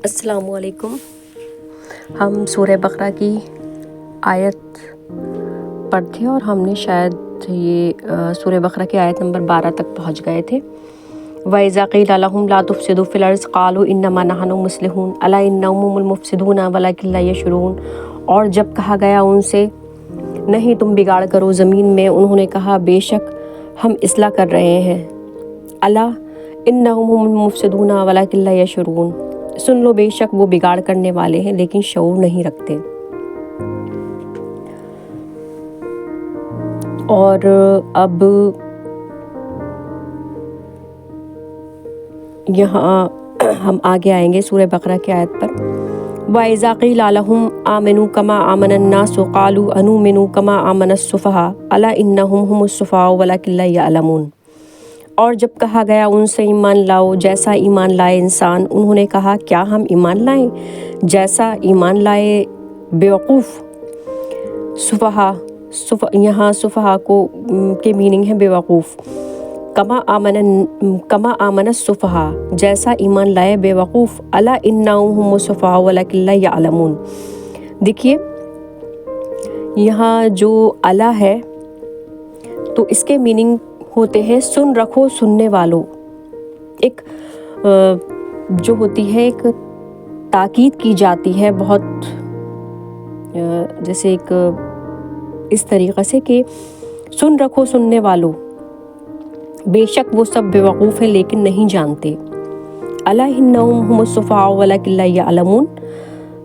السلام علیکم۔ ہم سورہ بقرہ کی آیت پڑھتے اور ہم نے شاید یہ سورہ بقرہ کی آیت نمبر 12 تک پہنچ گئے تھے۔ وَإِذَا قِيلَ لَهُمْ لَا تُفْسِدُوا فِي الْأَرْضِ قَالُوا إِنَّمَا نَحْنُ مُصْلِحُونَ أَلَا إِنَّهُمْ هُمُ الْمُفْسِدُونَ وَلَكِنْ لَا يَشْعُرُونَ۔ اور جب کہا گیا ان سے نہیں تم بگاڑ کرو زمین میں، انہوں نے کہا بے شک ہم اصلاح کر رہے ہیں۔ الا انہم هم المفسدون ولکن لا یشعرون، سن لو بے شک وہ بگاڑ کرنے والے ہیں لیکن شعور نہیں رکھتے۔ اور اب یہاں ہم آگے آئیں گے سورہ بقرہ کی آیت پر۔ وَإِذَا قِيلَ لَهُمْ آمِنُوا كَمَا آمَنَ النَّاسُ قَالُوا أَنُؤْمِنُ كَمَا آمَنَ السُّفَهَاءُ أَلَا إِنَّهُمْ هُمُ السُّفَهَاءُ وَلَكِنْ لَا يَعْلَمُونَ۔ اور جب کہا گیا ان سے ایمان لاؤ جیسا ایمان لائے انسان، انہوں نے کہا کیا ہم ایمان لائیں جیسا ایمان لائے بیوقوف۔ سفہا، یہاں سفہا کے میننگ ہے بیوقوف۔ کما آمن السفہا، جیسا ایمان لائے بیوقوف۔ الا انہم هم السفہاء ولکن لا یعلمون۔ دیکھیے یہاں جو الا ہے تو اس کے میننگ ہوتے ہیں سن رکھو سننے والوں، ایک جو ہوتی ہے ایک تاکید کی جاتی ہے بہت جیسے ایک اس طریقے سے کہ سن رکھو سننے والوں، بے شک وہ سب بیوقوف ہیں لیکن نہیں جانتے۔ الا انہم هم السفہاء ولکن لا یعلمون،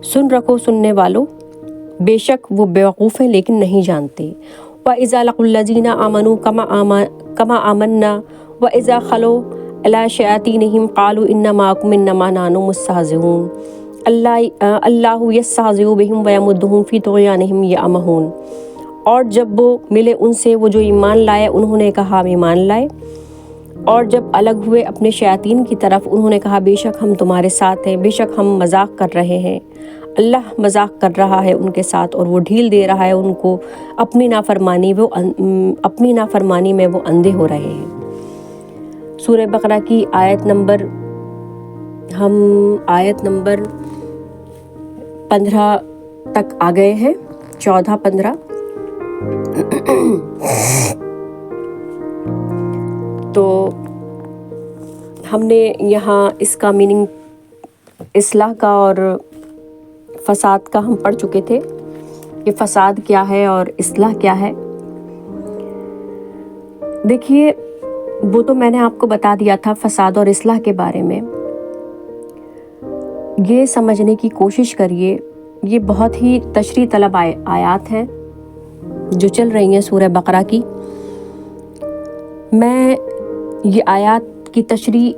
سن رکھو سننے والوں بے شک وہ بیوقوف ہیں لیکن نہیں جانتے۔ وَإِذَا لَقُوا الَّذِينَ آمَنُوا كَمَا آمَنَّا وَإِذَا خَلَوْا إِلَىٰ شَيَاطِينِهِمْ قَالُوا إِنَّا مَعَكُمْ إِنَّمَا نَحْنُ مُسْتَهْزِئُونَ اللَّهُ يَسْتَهْزِئُ بِهِمْ وَيَمُدُّهُمْ فِي طُغْيَانِهِمْ يَعْمَهُونَ۔ اور جب وہ ملے ان سے وہ جو ایمان لائے، انہوں نے کہا ہم ایمان لائے، اور جب الگ ہوئے اپنے شیاطین کی طرف، انہوں نے کہا بے شک ہم تمہارے ساتھ ہیں، بے شک ہم مذاق کر رہے ہیں۔ اللہ مذاق کر رہا ہے ان کے ساتھ اور وہ ڈھیل دے رہا ہے ان کو، اپنی نافرمانی میں وہ اندھے ہو رہے ہیں۔ سورہ بقرہ کی آیت نمبر 15 تک آ گئے ہیں، 14-15۔ تو ہم نے یہاں اس کا میننگ اصلاح کا اور فساد کا ہم پڑھ چکے تھے کہ فساد کیا ہے اور اصلاح کیا ہے۔ دیکھیے وہ تو میں نے آپ کو بتا دیا تھا فساد اور اصلاح کے بارے میں، یہ سمجھنے کی کوشش کریے، یہ بہت ہی تشریح طلب آیات ہیں جو چل رہی ہیں سورہ بقرہ کی۔ میں یہ آیات کی تشریح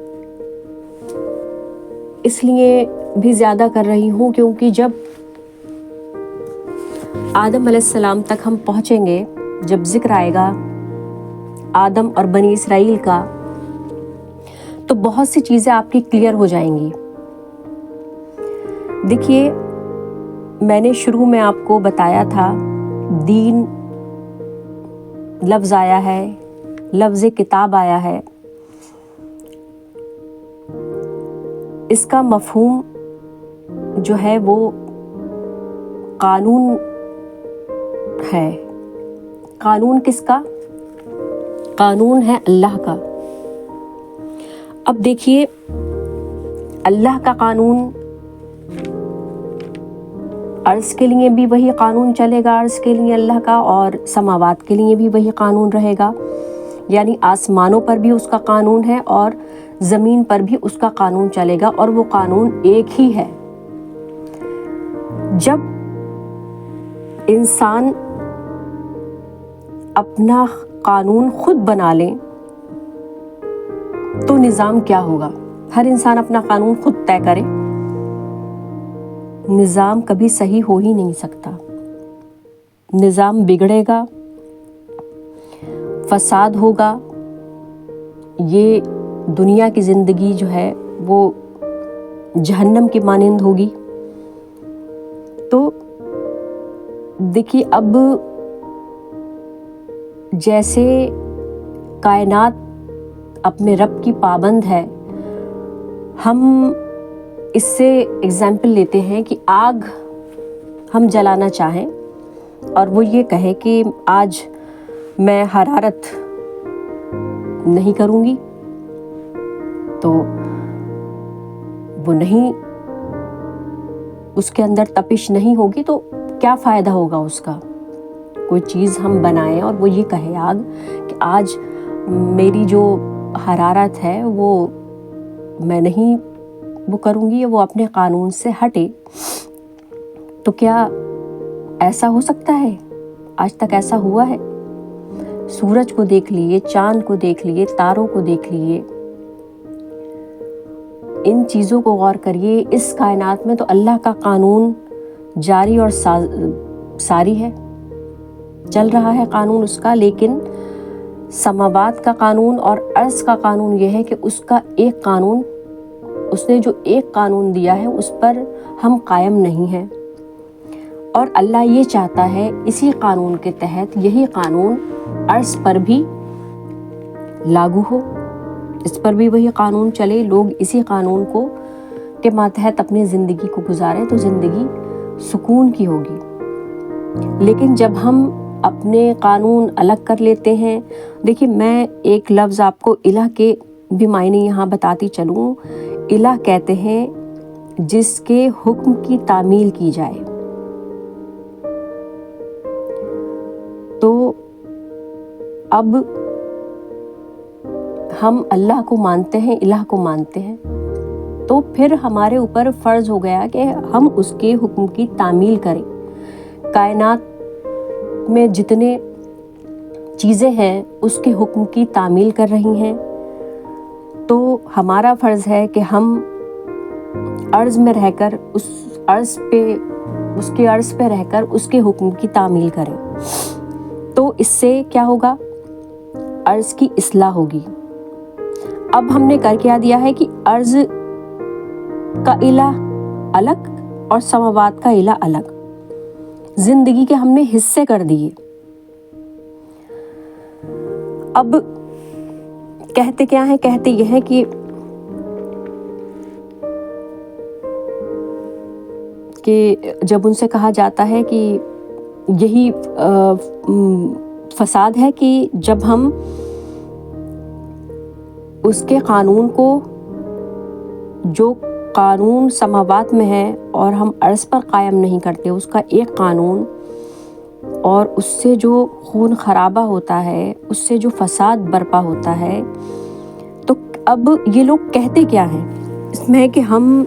اس لیے بھی زیادہ کر رہی ہوں کیونکہ جب آدم علیہ السلام تک ہم پہنچیں گے، جب ذکر آئے گا آدم اور بنی اسرائیل کا، تو بہت سی چیزیں آپ کی کلیئر ہو جائیں گی۔ دیکھیے میں نے شروع میں آپ کو بتایا تھا دین لفظ آیا ہے، لفظ کتاب آیا ہے، اس کا مفہوم جو ہے وہ قانون ہے۔ قانون کس کا؟ قانون ہے اللہ کا۔ اب دیکھیے اللہ کا قانون، عرض کے لیے بھی وہی قانون چلے گا، عرض کے لیے اللہ کا، اور سماوات کے لیے بھی وہی قانون رہے گا، یعنی آسمانوں پر بھی اس کا قانون ہے اور زمین پر بھی اس کا قانون چلے گا، اور وہ قانون ایک ہی ہے۔ جب انسان اپنا قانون خود بنا لیں تو نظام کیا ہوگا؟ ہر انسان اپنا قانون خود طے کرے، نظام کبھی صحیح ہو ہی نہیں سکتا، نظام بگڑے گا، فساد ہوگا، یہ دنیا کی زندگی جو ہے وہ جہنم کی مانند ہوگی۔ تو دیکھیے اب جیسے کائنات اپنے رب کی پابند ہے، ہم اس سے اگزامپل لیتے ہیں کہ آگ ہم جلانا چاہیں اور وہ یہ کہے کہ آج میں حرارت نہیں کروں گی، تو وہ نہیں، اس کے اندر تپش نہیں ہوگی، تو کیا فائدہ ہوگا اس کا؟ کوئی چیز ہم بنائیں اور وہ یہ کہے آگ کہ آج میری جو حرارت ہے وہ میں نہیں وہ کروں گی، وہ اپنے قانون سے ہٹے، تو کیا ایسا ہو سکتا ہے؟ آج تک ایسا ہوا ہے؟ سورج کو دیکھ لیے، چاند کو دیکھ لیے، تاروں کو دیکھ لیے، ان چیزوں کو غور کریے. اس کائنات میں تو اللہ کا قانون جاری اور ساری ہے، چل رہا ہے قانون اس کا، لیکن سماوات کا قانون اور ارض کا قانون یہ ہے کہ اس کا ایک قانون، اس نے جو ایک قانون دیا ہے اس پر ہم قائم نہیں ہیں، اور اللہ یہ چاہتا ہے اسی قانون کے تحت یہی قانون ارض پر بھی لاگو ہو، اس پر بھی وہی قانون چلے، لوگ اسی قانون کو کے ماتحت اپنی زندگی کو گزاریں تو زندگی سکون کی ہوگی. لیکن جب ہم اپنے قانون الگ کر لیتے ہیں، دیکھیے میں ایک لفظ آپ کو الہ کے بھی معنی یہاں بتاتی چلوں. الہ کہتے ہیں جس کے حکم کی تعمیل کی جائے. تو اب ہم اللہ کو مانتے ہیں، الہ کو مانتے ہیں، تو پھر ہمارے اوپر فرض ہو گیا کہ ہم اس کے حکم کی تعمیل کریں. کائنات میں جتنے چیزیں ہیں اس کے حکم کی تعمیل کر رہی ہیں، تو ہمارا فرض ہے کہ ہم عرض میں رہ کر اس کے عرض پہ رہ کر اس کے حکم کی تعمیل کریں. تو اس سے کیا ہوگا؟ عرض کی اصلاح ہوگی. اب ہم نے کر کیا دیا ہے کہ عرض کا الہ الگ اور سماوات کا الہ الگ، زندگی کے ہم نے حصے کر دیے. اب کہتے کیا ہیں؟ کہتے یہ ہیں کہ جب ان سے کہا جاتا ہے کہ یہی فساد ہے کہ جب ہم اس کے قانون کو، جو قانون سماوات میں ہے اور ہم عرض پر قائم نہیں کرتے، اس کا ایک قانون، اور اس سے جو خون خرابہ ہوتا ہے، اس سے جو فساد برپا ہوتا ہے. تو اب یہ لوگ کہتے کیا ہیں اس میں کہ ہم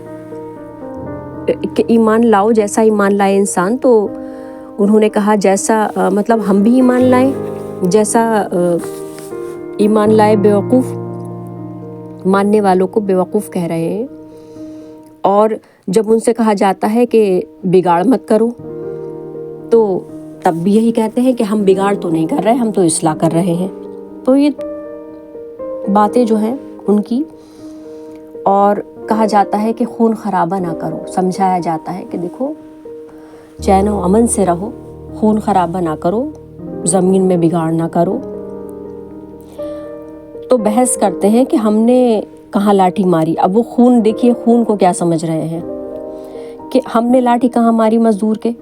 کہ ایمان لاؤ، جیسا ایمان لائے انسان. تو انہوں نے کہا جیسا مطلب ہم بھی ایمان لائیں، جیسا ایمان لائے بیوقوف، ماننے والوں کو بیوقوف کہہ رہے ہیں. اور جب ان سے کہا جاتا ہے کہ بگاڑ مت کرو، تو تب بھی یہی کہتے ہیں کہ ہم بگاڑ تو نہیں کر رہے، ہم تو اصلاح کر رہے ہیں. تو یہ باتیں جو ہیں ان کی. اور کہا جاتا ہے کہ خون خرابہ نہ کرو، سمجھایا جاتا ہے کہ دیکھو چین و امن سے رہو، خون خرابہ نہ کرو، زمین میں بگاڑ نہ کرو. تو بحث کرتے ہیں کہ ہم نے کہاں لاٹھی ماری. اب وہ خون، دیکھیے خون کو کیا سمجھ رہے ہیں کہ ہم نے لاٹھی کہاں ماری مزدور کے.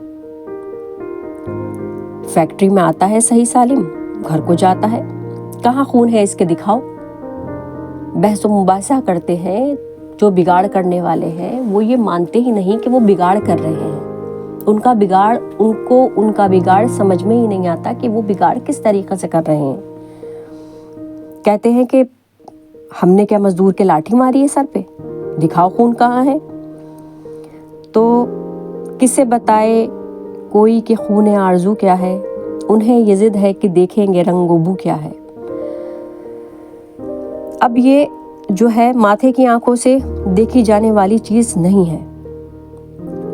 فیکٹری میں آتا ہے صحیح سالم، گھر کو جاتا ہے، کہاں خون ہے اس کے دکھاؤ. بحث و مباحثہ کرتے ہیں. جو بگاڑ کرنے والے ہیں وہ یہ مانتے ہی نہیں کہ وہ بگاڑ کر رہے ہیں. ان کا بگاڑ سمجھ میں ہی نہیں آتا کہ وہ بگاڑ کس طریقے سے کر رہے ہیں. کہتے ہیں کہ ہم نے کیا مزدور کے لاٹھی ماری ہے سر پہ، دکھاؤ خون کہاں ہے. تو کسے بتائے کوئی کہ خون آرزو کیا ہے، انہیں یہ ضد ہے کہ دیکھیں گے رنگ و بو کیا ہے. اب یہ جو ہے ماتھے کی آنکھوں سے دیکھی جانے والی چیز نہیں ہے،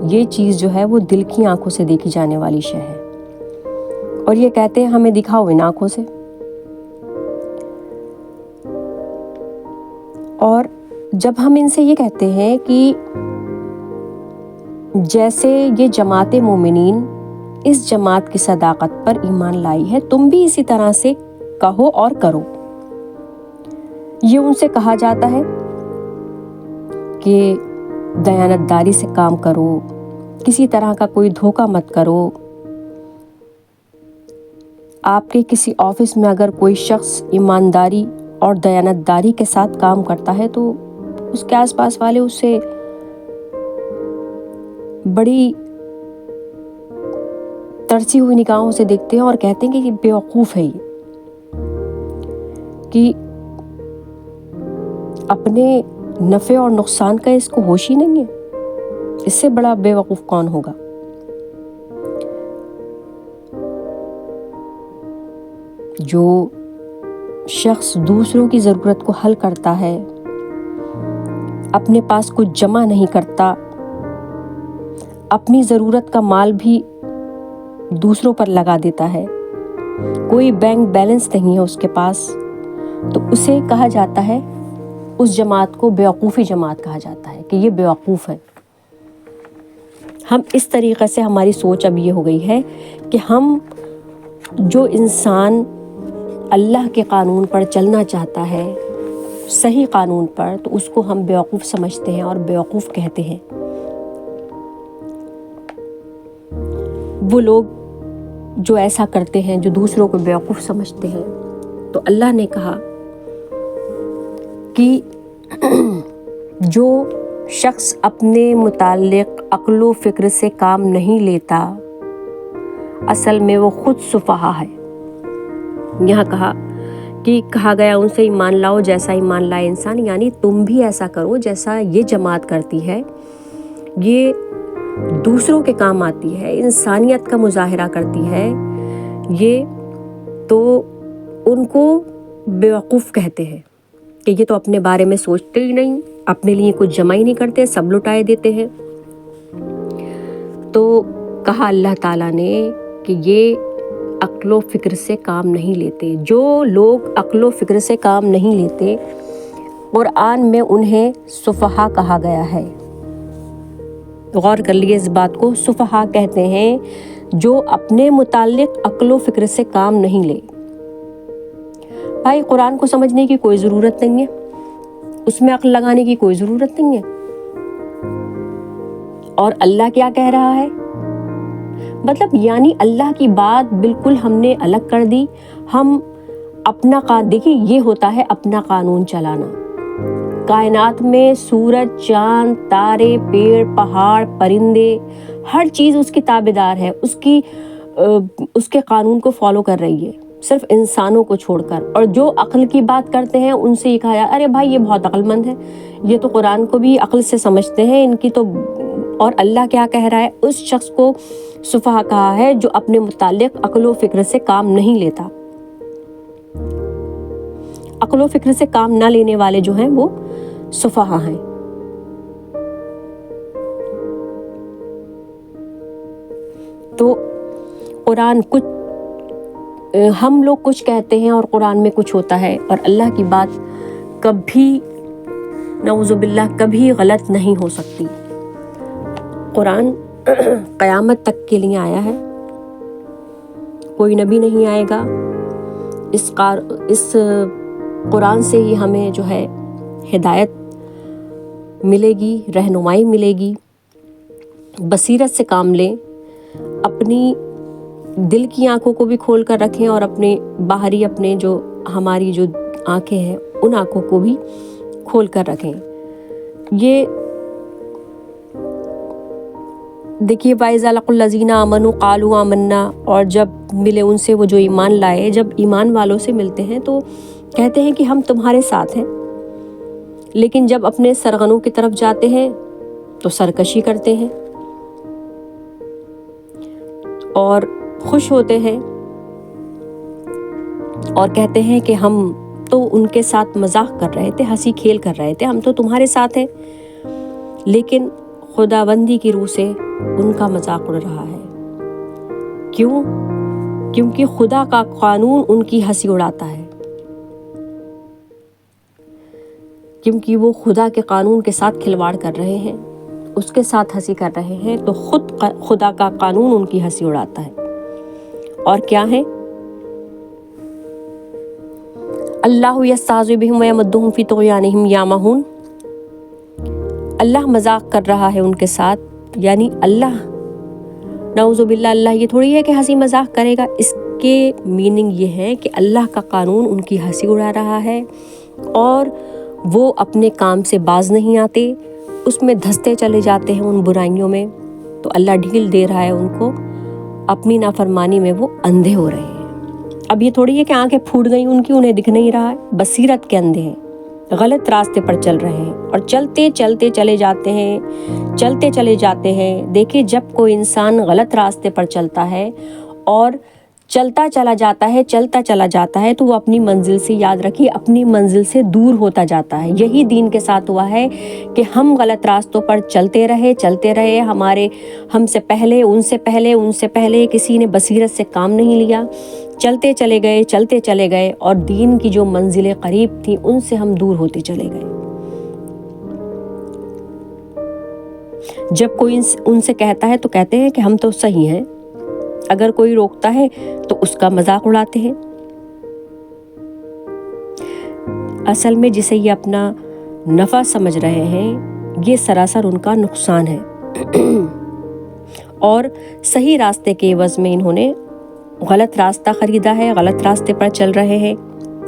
یہ چیز جو ہے وہ دل کی آنکھوں سے دیکھی جانے والی شے ہے. اور یہ کہتے ہیں ہمیں دکھاؤ ان آنکھوں سے. اور جب ہم ان سے یہ کہتے ہیں کہ جیسے یہ جماعت مومنین اس جماعت کی صداقت پر ایمان لائی ہے، تم بھی اسی طرح سے کہو اور کرو. یہ ان سے کہا جاتا ہے کہ دیانتداری سے کام کرو، کسی طرح کا کوئی دھوکہ مت کرو۔ آپ کے کسی آفس میں اگر کوئی شخص ایمانداری اور دیانتداری کے ساتھ کام کرتا ہے تو اس کے آس پاس والے اسے بڑی ترسی ہوئی نگاہوں سے دیکھتے ہیں اور کہتے ہیں کہ یہ بیوقوف ہے، یہ کہ اپنے نفع اور نقصان کا اس کو ہوش ہی نہیں ہے، اس سے بڑا بیوقوف کون ہوگا۔ جو شخص دوسروں کی ضرورت کو حل کرتا ہے، اپنے پاس کچھ جمع نہیں کرتا، اپنی ضرورت کا مال بھی دوسروں پر لگا دیتا ہے، کوئی بینک بیلنس نہیں ہے اس کے پاس، تو اسے کہا جاتا ہے، اس جماعت کو بیوقوفی جماعت کہا جاتا ہے کہ یہ بیوقوف ہے۔ ہم اس طریقے سے ہماری سوچ اب یہ ہو گئی ہے کہ ہم جو انسان اللہ کے قانون پر چلنا چاہتا ہے، صحیح قانون پر، تو اس کو ہم بیوقوف سمجھتے ہیں اور بیوقوف کہتے ہیں۔ وہ لوگ جو ایسا کرتے ہیں، جو دوسروں کو بیوقوف سمجھتے ہیں، تو اللہ نے کہا کہ جو شخص اپنے متعلق عقل و فکر سے کام نہیں لیتا، اصل میں وہ خود سفہا ہے۔ یہاں کہا گیا ان سے ایمان لاؤ جیسا ایمان لائے انسان، یعنی تم بھی ایسا کرو جیسا یہ جماعت کرتی ہے، یہ دوسروں کے کام آتی ہے، انسانیت کا مظاہرہ کرتی ہے، یہ تو ان کو بیوقوف کہتے ہیں کہ یہ تو اپنے بارے میں سوچتے ہی نہیں، اپنے لیے کچھ جمع ہی نہیں کرتے، سب لٹائے دیتے ہیں۔ تو کہا اللہ تعالیٰ نے کہ یہ عقل و فکر سے کام نہیں لیتے۔ جو لوگ عقل و فکر سے کام نہیں لیتے، قرآن میں انہیں سفہا کہا گیا ہے۔ غور کر لیے اس بات کو، سفہا کہتے ہیں جو اپنے متعلق عقل و فکر سے کام نہیں لے۔ بھائی قرآن کو سمجھنے کی کوئی ضرورت نہیں ہے، اس میں عقل لگانے کی کوئی ضرورت نہیں ہے۔ اور اللہ کیا کہہ رہا ہے، مطلب یعنی اللہ کی بات بالکل ہم نے الگ کر دی۔ ہم اپنا دیکھیے یہ ہوتا ہے اپنا قانون چلانا۔ کائنات میں سورج، چاند، تارے، پیڑ، پہاڑ، پرندے، ہر چیز اس کی تابعدار ہے، اس کے قانون کو فالو کر رہی ہے، صرف انسانوں کو چھوڑ کر۔ اور جو عقل کی بات کرتے ہیں ان سے یہ کہا جائے ارے بھائی یہ بہت عقل مند ہے، یہ تو قرآن کو بھی عقل سے سمجھتے ہیں، ان کی تو۔ اور اللہ کیا کہہ رہا ہے، اس شخص کو سفہا کہا ہے جو اپنے متعلق عقل و فکر سے کام نہیں لیتا۔ عقل و فکر سے کام نہ لینے والے جو ہیں وہ سفہا ہیں۔ تو قرآن ہم لوگ کچھ کہتے ہیں اور قرآن میں کچھ ہوتا ہے، اور اللہ کی بات کبھی نعوذ باللہ کبھی غلط نہیں ہو سکتی۔ قرآن قیامت تک کے لیے آیا ہے، کوئی نبی نہیں آئے گا۔ اس قرآن سے ہی ہمیں جو ہے ہدایت ملے گی، رہنمائی ملے گی۔ بصیرت سے کام لیں، اپنی دل کی آنکھوں کو بھی کھول کر رکھیں اور اپنے باہری ہماری جو آنکھیں ہیں ان آنکھوں کو بھی کھول کر رکھیں۔ یہ دیکھیے وَإِذَا لَقُوا الَّذِينَ آمَنُوا قَالُوا آمَنَّا، اور جب ملے ان سے وہ جو ایمان لائے، جب ایمان والوں سے ملتے ہیں تو کہتے ہیں کہ ہم تمہارے ساتھ ہیں، لیکن جب اپنے سرغنوں کی طرف جاتے ہیں تو سرکشی کرتے ہیں اور خوش ہوتے ہیں اور کہتے ہیں کہ ہم تو ان کے ساتھ مذاق کر رہے تھے، ہنسی کھیل کر رہے تھے، ہم تو تمہارے ساتھ ہیں، لیکن خداوندی کی روح سے ان کا مذاق اڑ رہا ہے۔ کیوں؟ کیونکہ خدا کا قانون ان کی ہنسی اڑاتا ہے، کیونکہ وہ خدا کے قانون کے ساتھ کھلواڑ کر رہے ہیں، اس کے ساتھ ہنسی کر رہے ہیں، تو خود خدا کا قانون ان کی ہنسی اڑاتا ہے۔ اور کیا ہے؟ اللہ یستہزئ بہم ویمدہم فی طغیانہم یعمہون، اللہ مذاق کر رہا ہے ان کے ساتھ، یعنی اللہ نعوذ باللہ اللہ یہ تھوڑی ہے کہ ہنسی مذاق کرے گا، اس کے میننگ یہ ہے کہ اللہ کا قانون ان کی ہنسی اڑا رہا ہے اور وہ اپنے کام سے باز نہیں آتے، اس میں دھستے چلے جاتے ہیں ان برائیوں میں، تو اللہ ڈھیل دے رہا ہے ان کو، اپنی نافرمانی میں وہ اندھے ہو رہے ہیں۔ اب یہ تھوڑی ہے کہ آنکھیں پھوٹ گئی ان کی، انہیں دکھ نہیں رہا ہے، بصیرت کے اندھے ہیں، غلط راستے پر چل رہے ہیں اور چلتے چلتے چلے جاتے ہیں، چلتے چلے جاتے ہیں۔ دیکھیں جب کوئی انسان غلط راستے پر چلتا ہے اور چلتا چلا جاتا ہے تو وہ اپنی منزل سے، یاد رکھیے، اپنی منزل سے دور ہوتا جاتا ہے۔ یہی دین کے ساتھ ہوا ہے کہ ہم غلط راستوں پر چلتے رہے، ہم سے پہلے کسی نے بصیرت سے کام نہیں لیا، چلتے چلے گئے اور دین کی جو منزلیں قریب تھیں ان سے ہم دور ہوتے چلے گئے۔ جب کوئی ان سے کہتا ہے تو کہتے ہیں کہ ہم تو صحیح ہیں، اگر کوئی روکتا ہے تو اس کا مذاق اڑاتے ہیں۔ اصل میں جسے یہ اپنا نفع سمجھ رہے ہیں یہ سراسر ان کا نقصان ہے، اور صحیح راستے کے عوض میں انہوں نے غلط راستہ خریدا ہے، غلط راستے پر چل رہے ہیں،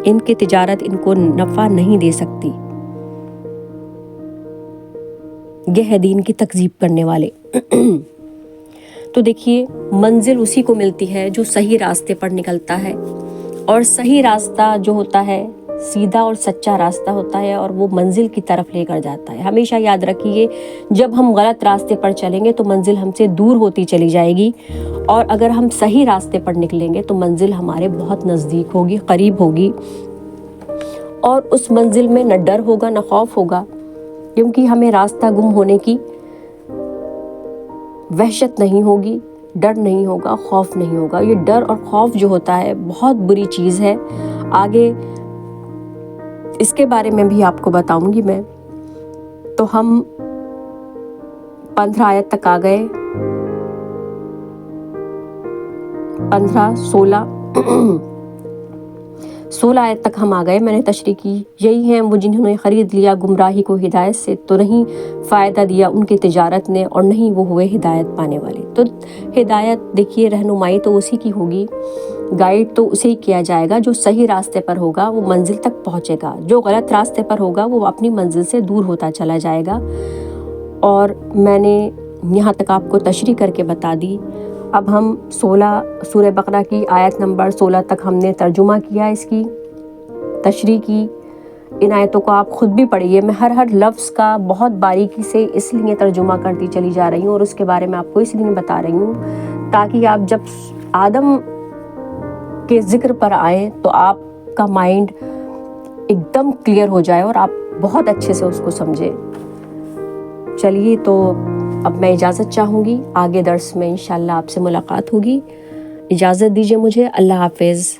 ان کی تجارت ان کو نفع نہیں دے سکتی۔ یہ ہے دین کی تکذیب کرنے والے۔ تو دیکھیے منزل اسی کو ملتی ہے جو صحیح راستے پر نکلتا ہے، اور صحیح راستہ جو ہوتا ہے سیدھا اور سچا راستہ ہوتا ہے اور وہ منزل کی طرف لے کر جاتا ہے۔ ہمیشہ یاد رکھیے جب ہم غلط راستے پر چلیں گے تو منزل ہم سے دور ہوتی چلی جائے گی، اور اگر ہم صحیح راستے پر نکلیں گے تو منزل ہمارے بہت نزدیک ہوگی، قریب ہوگی، اور اس منزل میں نہ ڈر ہوگا نہ خوف ہوگا، کیونکہ ہمیں راستہ گم ہونے کی وحشت نہیں ہوگی، ڈر نہیں ہوگا، خوف نہیں ہوگا۔ یہ ڈر اور خوف جو ہوتا ہے بہت بری چیز ہے، آگے اس کے بارے میں بھی آپ کو بتاؤں گی میں۔ تو ہم 15 آیت تک آ گئے، 16 آیت تک ہم آ گئے، میں نے تشریح کی۔ یہی ہیں وہ جنہوں نے خرید لیا گمراہی کو ہدایت سے، تو نہیں فائدہ دیا ان کی تجارت نے اور نہیں وہ ہوئے ہدایت پانے والے۔ تو ہدایت دیکھیے رہنمائی تو اسی کی ہوگی، گائیڈ تو اسے ہی کیا جائے گا، جو صحیح راستے پر ہوگا وہ منزل تک پہنچے گا، جو غلط راستے پر ہوگا وہ اپنی منزل سے دور ہوتا چلا جائے گا۔ اور میں نے یہاں تک آپ کو تشریح کر کے بتا دی۔ اب ہم سورہ بقرہ کی آیت نمبر 16 تک ہم نے ترجمہ کیا، اس کی تشریح کی۔ ان آیتوں کو آپ خود بھی پڑھیے، میں ہر لفظ کا بہت باریکی سے اس لیے ترجمہ کرتی چلی جا رہی ہوں اور اس کے بارے میں آپ کو اس لیے بتا رہی ہوں تاکہ آپ جب آدم کے ذکر پر آئیں تو آپ کا مائنڈ ایک دم کلیئر ہو جائے اور آپ بہت اچھے سے اس کو سمجھیں۔ چلیے تو اب میں اجازت چاہوں گی، آگے درس میں انشاءاللہ آپ سے ملاقات ہوگی۔ اجازت دیجیے مجھے، اللہ حافظ۔